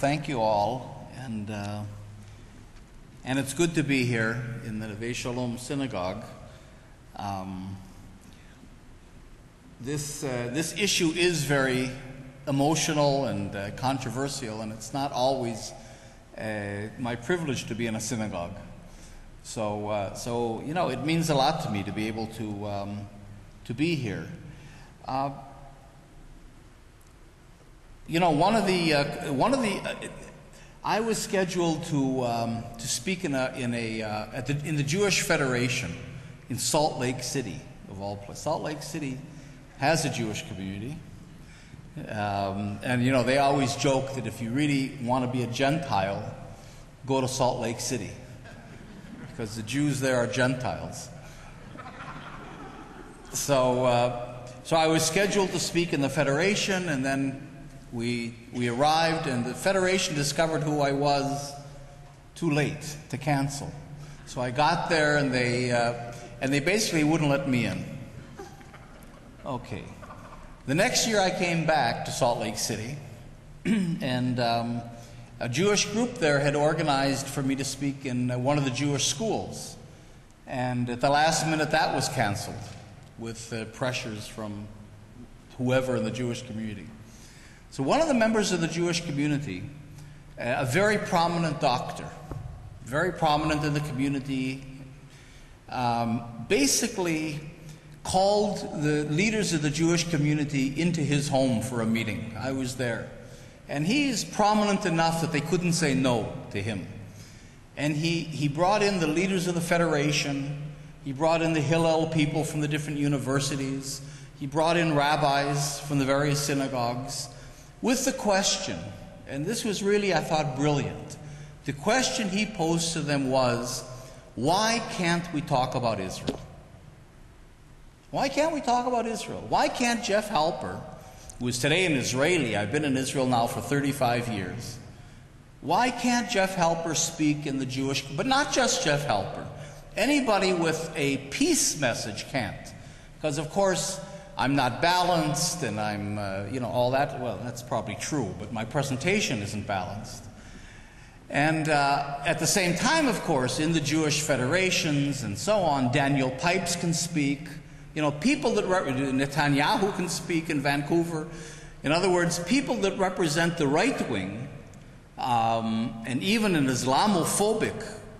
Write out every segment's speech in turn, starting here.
thank you all, and it's good to be here in the Neve Shalom Synagogue. This issue is very emotional and controversial, and it's not always my privilege to be in a synagogue. So you know, it means a lot to me to be able to be here. You know, I was scheduled to speak in the Jewish Federation in Salt Lake City, of all places. Salt Lake City has a Jewish community, and you know, they always joke that if you really want to be a Gentile, go to Salt Lake City, because the Jews there are Gentiles. So I was scheduled to speak in the Federation, and then we arrived, and the Federation discovered who I was too late to cancel. So I got there, and they basically wouldn't let me in. Okay. The next year I came back to Salt Lake City, and a Jewish group there had organized for me to speak in one of the Jewish schools. And at the last minute that was canceled with pressures from whoever in the Jewish community. So one of the members of the Jewish community, a very prominent doctor, very prominent in the community, basically called the leaders of the Jewish community into his home for a meeting. I was there. And he's prominent enough that they couldn't say no to him. And he brought in the leaders of the Federation. He brought in the Hillel people from the different universities. He brought in rabbis from the various synagogues with the question, and this was really, I thought, brilliant. The question he posed to them was, why can't we talk about Israel? Why can't we talk about Israel? Why can't Jeff Halper, who is today an Israeli, I've been in Israel now for 35 years, why can't Jeff Halper speak in the Jewish, but not just Jeff Halper, anybody with a peace message can't. Because of course, I'm not balanced, and I'm, you know, all that. Well, that's probably true, but my presentation isn't balanced. And at the same time, of course, in the Jewish federations and so on, Daniel Pipes can speak. You know, people that Netanyahu can speak in Vancouver. In other words, people that represent the right wing and even an Islamophobic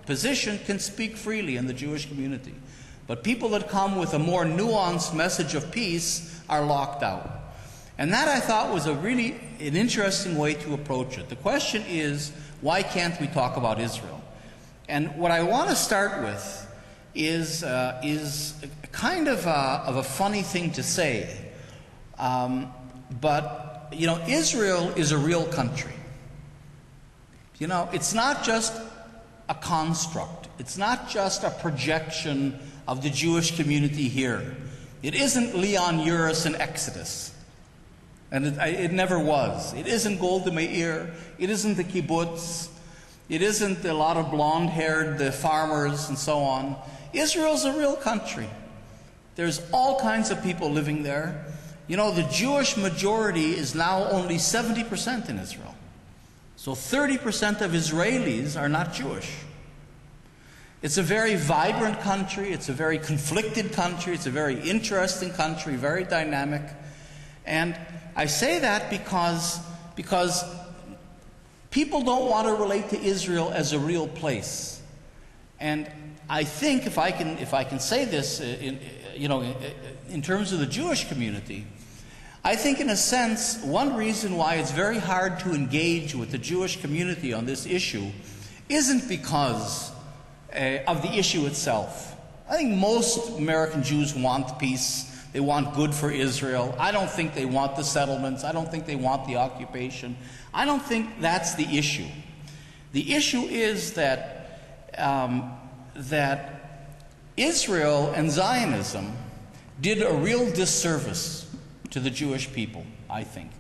position can speak freely in the Jewish community. But people that come with a more nuanced message of peace are locked out. And that, I thought, was an interesting way to approach it. The question is, why can't we talk about Israel? And what I want to start with is kind of a funny thing to say. But, you know, Israel is a real country. You know, it's not just a construct. It's not just a projection of the Jewish community here. It isn't Leon Uris in Exodus. And it never was. It isn't Golda Meir. It isn't the kibbutz. It isn't a lot of blonde-haired farmers and so on. Israel's a real country. There's all kinds of people living there. You know, the Jewish majority is now only 70% in Israel. So 30% of Israelis are not Jewish. It's a very vibrant country. It's a very conflicted country. It's a very interesting country, very dynamic. And I say that because people don't want to relate to Israel as a real place. And I think if I can say this, in terms of the Jewish community, I think in a sense one reason why it's very hard to engage with the Jewish community on this issue isn't because of the issue itself. I think most American Jews want peace. They want good for Israel. I don't think they want the settlements. I don't think they want the occupation. I don't think that's the issue. The issue is that Israel and Zionism did a real disservice to the Jewish people, I think.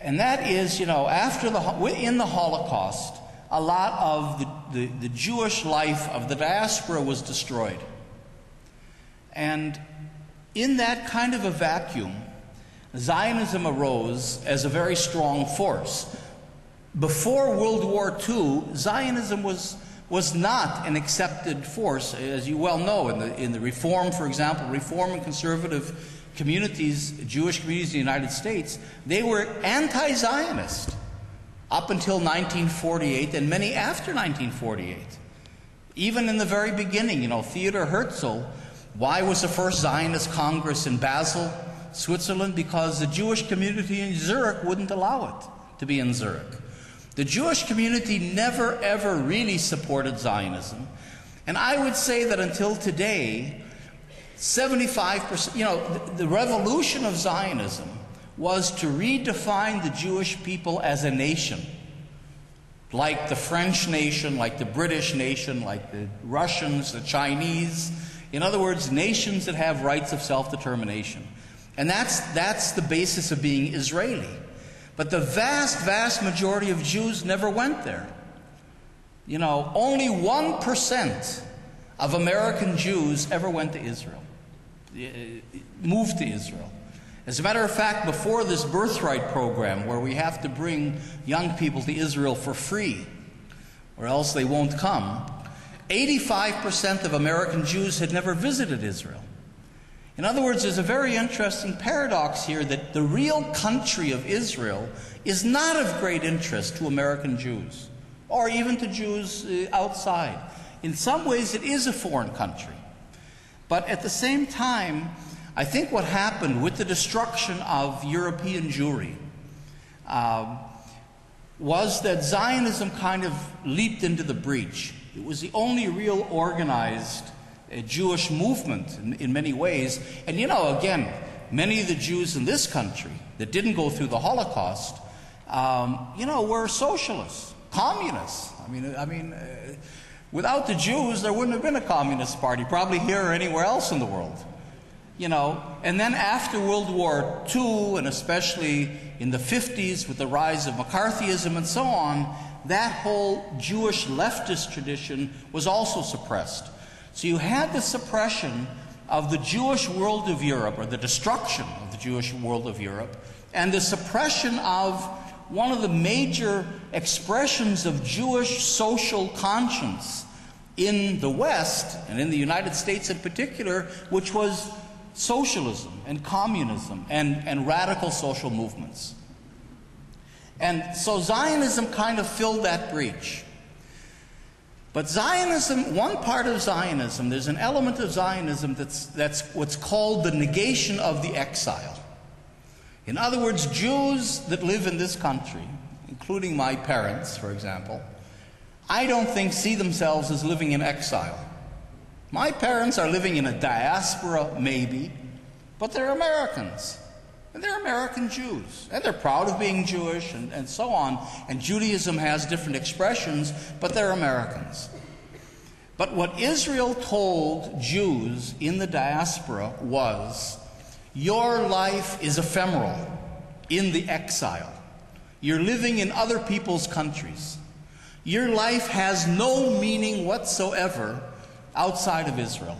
And that is, you know, in the Holocaust, a lot of the Jewish life of the diaspora was destroyed. And in that kind of a vacuum, Zionism arose as a very strong force. before World War II, Zionism was not an accepted force, as you well know. In the Reform, for example, Reform and conservative communities, Jewish communities in the United States, they were anti-Zionist up until 1948 and many after 1948. Even in the very beginning, you know, Theodor Herzl, why was the first Zionist Congress in Basel, Switzerland? Because the Jewish community in Zurich wouldn't allow it to be in Zurich. The Jewish community never, ever really supported Zionism. And I would say that until today, 75%, you know, the revolution of Zionism was to redefine the Jewish people as a nation, like the French nation, like the British nation, like the Russians, the Chinese. In other words, nations that have rights of self-determination. And that's the basis of being Israeli. But the vast, vast majority of Jews never went there. You know, only 1% of American Jews ever went to Israel, moved to Israel. As a matter of fact, before this birthright program, where we have to bring young people to Israel for free, or else they won't come, 85% of American Jews had never visited Israel. In other words, there's a very interesting paradox here that the real country of Israel is not of great interest to American Jews, or even to Jews outside. In some ways, it is a foreign country. But at the same time, I think what happened with the destruction of European Jewry was that Zionism kind of leaped into the breach. It was the only real organized Jewish movement in many ways. And you know, again, many of the Jews in this country that didn't go through the Holocaust, you know, were socialists, communists. I mean, without the Jews, there wouldn't have been a communist party, probably here or anywhere else in the world. You know, and then after World War II, and especially in the 50s with the rise of McCarthyism and so on, that whole Jewish leftist tradition was also suppressed. So you had the suppression of the Jewish world of Europe, or the destruction of the Jewish world of Europe, and the suppression of one of the major expressions of Jewish social conscience in the West, and in the United States in particular, which was socialism and communism and radical social movements. And so Zionism kind of filled that breach. But Zionism, one part of Zionism, there's an element of Zionism that's what's called the negation of the exile. In other words, Jews that live in this country, including my parents, for example, I don't think see themselves as living in exile. My parents are living in a diaspora, maybe, but they're Americans. And they're American Jews. And they're proud of being Jewish and so on. And Judaism has different expressions, but they're Americans. But what Israel told Jews in the diaspora was, your life is ephemeral in the exile. You're living in other people's countries. Your life has no meaning whatsoever outside of Israel.